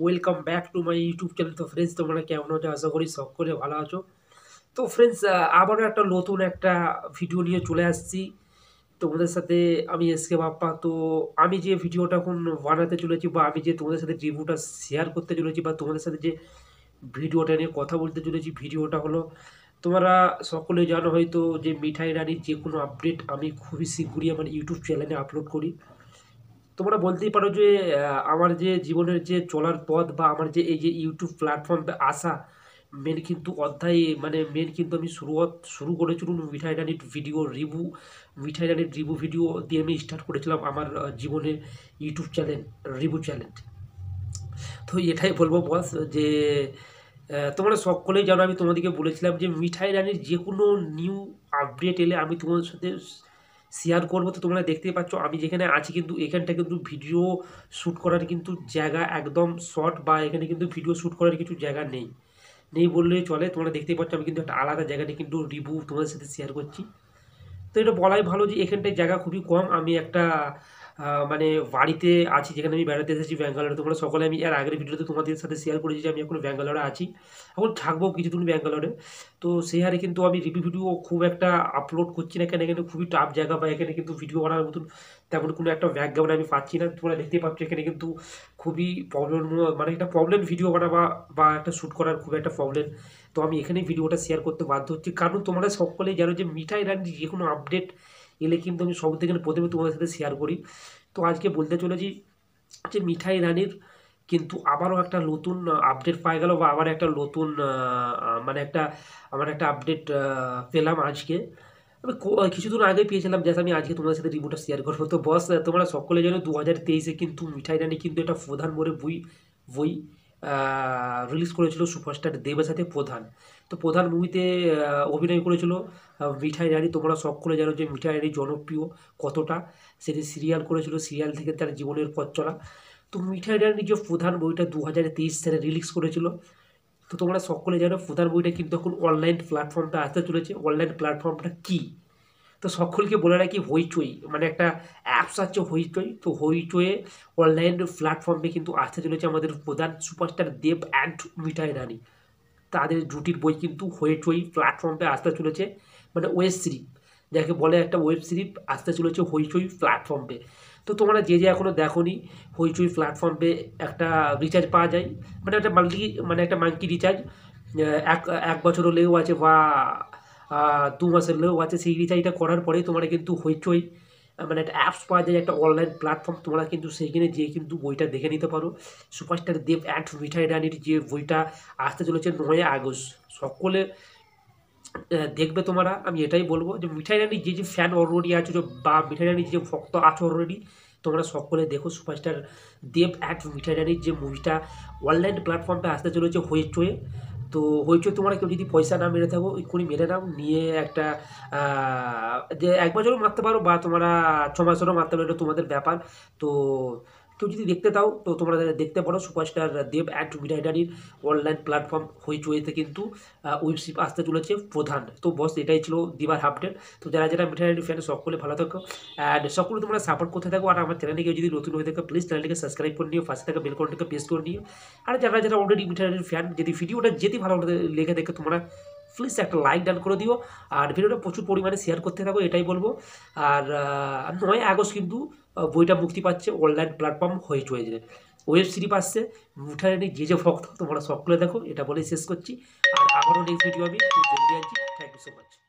Welcome back to my YouTube channel. তো friends, তোমরা কেমন আছো? আশা করি সকলে ভালো আছো। তো ফ্রেন্ডস, আবারও একটা নতুন একটা ভিডিও নিয়ে চলে আসছি তোমাদের সাথে। আমি এসকে বাপ্পা। তো আমি যে ভিডিওটা এখন বানাতে চলেছি, বা আমি যে তোমাদের সাথে রিভিউটা শেয়ার করতে চলেছি, বা তোমাদের সাথে যে ভিডিওটা নিয়ে কথা বলতে চলেছি, ভিডিওটা হলো, তোমরা সকলে জানো হয়তো যে মিঠাই রানীর যে কোনো আপডেট আমি খুবই শীঘ্রই আমার ইউটিউব চ্যানেলে আপলোড করি। তোমরা বলতেই পারো যে আমার যে জীবনের যে চলার পথ, বা আমার যে এই যে ইউটিউব প্ল্যাটফর্মে আসা মেন কিন্তু অধ্যায়, মানে মেন কিন্তু আমি শুরু করেছিলাম মিঠাই রানির রিভিউ ভিডিও দিয়ে আমি স্টার্ট করেছিলাম আমার জীবনের ইউটিউব চ্যানেল, রিভিউ চ্যানেল। তো এটাই বলবো বস, যে তোমরা সকলেই জানো আমি তোমাদেরকে বলেছিলাম যে মিঠাই রানির যে কোনো নিউ আপডেট এলে আমি তোমাদের সাথে শেয়ার করবো। তো তোমরা দেখতেই পাচ্ছ আমি যেখানে আছি, কিন্তু এখানটা কিন্তু ভিডিও শ্যুট করার কিন্তু জায়গা একদম শর্ট, বা এখানে কিন্তু ভিডিও শ্যুট করার কিছু জায়গা নেই নেই বললেই চলে। তোমরা দেখতেই পাচ্ছ আমি কিন্তু একটা আলাদা জায়গাতে কিন্তু রিভিউ তোমাদের সাথে শেয়ার করছি। তো এটা বলাই ভালো যে এখানটায় জায়গা খুবই কম। আমি একটা মানে বাড়িতে আছি, যেখানে আমি বেড়াতে এসেছি ব্যাঙ্গালোরে। তোমরা সকলে, আমি এর আগের ভিডিওতে তোমাদের সাথে শেয়ার করেছি যে আমি এখন ব্যাঙ্গালোরে আছি, এখন থাকবো কিছুদিন ব্যাঙ্গালোরে। তো সেই হারে কিন্তু আমি রিভিউ ভিডিও খুব একটা আপলোড করছি না, কেন এখানে খুবই টাফ জায়গা, বা এখানে কিন্তু ভিডিও বানানোর মতন তেমন কোনো একটা ব্যাকগ্রাউন্ড আমি পাচ্ছি না। তোমরা দেখতেই পাচ্ছ এখানে কিন্তু খুবই প্রবলেম, মানে একটা প্রবলেম ভিডিও বানাবা বা একটা শ্যুট করার খুব একটা প্রবলেম। তো আমি এখানেই ভিডিওটা শেয়ার করতে বাধ্য হচ্ছি, কারণ তোমরা সকলেই জানো যে মিঠাই রানীর যে কোনো আপডেট এলে কিন্তু আমি সব থেকে প্রথমে তোমাদের সাথে শেয়ার করি। তো আজকে বলতে চলেছি যে মিঠাই রানীর কিন্তু আবারও একটা নতুন আপডেট পাওয়া গেল, বা আবার একটা নতুন মানে একটা আমার একটা আপডেট পেলাম আজকে। আমি কিছুদিন আগে পেয়েছিলাম, যাতে আমি আজকে তোমাদের সাথে রিভিউটা শেয়ার করবো। তো বস, তোমরা সকলে জানো 2023-এ কিন্তু মিঠাই রানী কিন্তু একটা প্রধান মোড়ে বই রিলিজ করেছিল সুপারস্টার দেবের সাথে প্রধান। তো প্রধান মুভিতে অভিনয় করেছিল মিঠাই রানী। তোমরা সকলে জানো যে মিঠাই রানী জনপ্রিয় কতটা, সেটি সিরিয়াল করেছিল, সিরিয়াল থেকে তার জীবনের পথ চলা। তো মিঠাই রানী যে প্রধান বইটা 2023 সালে রিলিজ করেছিল। তো তোমরা সকলে জানো প্রধান বইটা কিন্তু এখন অনলাইন প্ল্যাটফর্মটা আসতে চলেছে। অনলাইন প্ল্যাটফর্মটা কী? তো সকলকে বলে রাখি, হইচই মানে একটা অ্যাপস আছে হইচই। তো হইচয়ে অনলাইন প্ল্যাটফর্মে কিন্তু আসতে চলেছে আমাদের প্রধান সুপারস্টার দেব অ্যান্ড মিঠাই রানী। তাদের জুটির বই কিন্তু হইচই প্ল্যাটফর্মে আসতে চলেছে, মানে ওয়েব সিরিজ যাকে বলে, একটা ওয়েব সিরিজ আসতে চলেছে হইচই প্ল্যাটফর্মে। তো তোমরা যে এখনও দেখোনি, হইচই প্ল্যাটফর্মে একটা রিচার্জ পাওয়া যায়, মানে একটা মান্থলি রিচার্জ, এক এক বছর হলেও আছে, বা 2 মাসের হলেও আছে। সেই রিচার্জটা করার পরেই তোমরা কিন্তু হইচই মানে একটা অ্যাপস পাওয়া যায়, একটা অনলাইন প্ল্যাটফর্ম। তোমরা কিন্তু সেইখানে যেয়ে কিন্তু বইটা দেখে নিতে পারো। সুপারস্টার দেব অ্যান্ড মিঠাই রানীর যে বইটা আসতে চলেছে 9 আগস্ট, সকলে দেখবে তোমরা। আমি এটাই বলবো যে মিঠাই রানীর যে ফ্যান অলরেডি আছো, বা মিঠাই রানীর যে ভক্ত আছো অলরেডি, তোমরা সকলে দেখো সুপারস্টার দেব অ্যান্ড মিঠাই রানীর যে মুভিটা অনলাইন প্ল্যাটফর্মে আসতে চলেছে হইচয়ে। তো হইচই তোমরা কেউ যদি পয়সা না মেরে থাকো, এক্ষুনি মেরে নাও, নিয়ে একটা যে 1 বছরও মারতে পারো, বা তোমরা 6 মাসেরও মারতে পারো, এটা তোমাদের ব্যাপার। তো কেউ যদি দেখতে চাও তো তোমরা দেখতে পারো সুপারস্টার দেব অ্যান্ড মিঠাই রানীর অনলাইন প্ল্যাটফর্ম হইচইতে কিন্তু ওয়েব সিরিজ আসতে চলেছে প্রধান। তো বস, এটাই ছিল দিবার আপডেট। তো যারা মিঠাই রানীর ফ্যান, সকলে ভালো থাকো অ্যান্ড সকলে তোমরা সাপোর্ট করতে থাকো। আর আমার চ্যানেলে কেউ যদি নতুন হয়ে থাকে, প্লিজ চ্যানেলটিকে সাবস্ক্রাইব করে নিও, পাশে থাকা বেল বাটনটাকে প্রেস করে নিও। আর যারা অলরেডি মিঠাই রানীর ফ্যান, যদি ভিডিওটা ভালো লেগে দেখে, তোমরা প্লিজ একটা লাইক ডান করে দিও, আর ভিডিওটা প্রচুর পরিমাণে শেয়ার করতে থাকো, এটাই বলবো। আর 9 আগস্ট কিন্তু বইটা মুক্তি পাচ্ছে অনলাইন প্ল্যাটফর্ম হইচইতে। ওয়েব সিরিজ আসছে মিঠাই রানীর যে ভক্ত, তোমরা সকলে দেখো, এটা বলেই শেষ করছি। আর আবারও নেক্সট ভিডিও আমি জলদি আনছি। Thank you so much.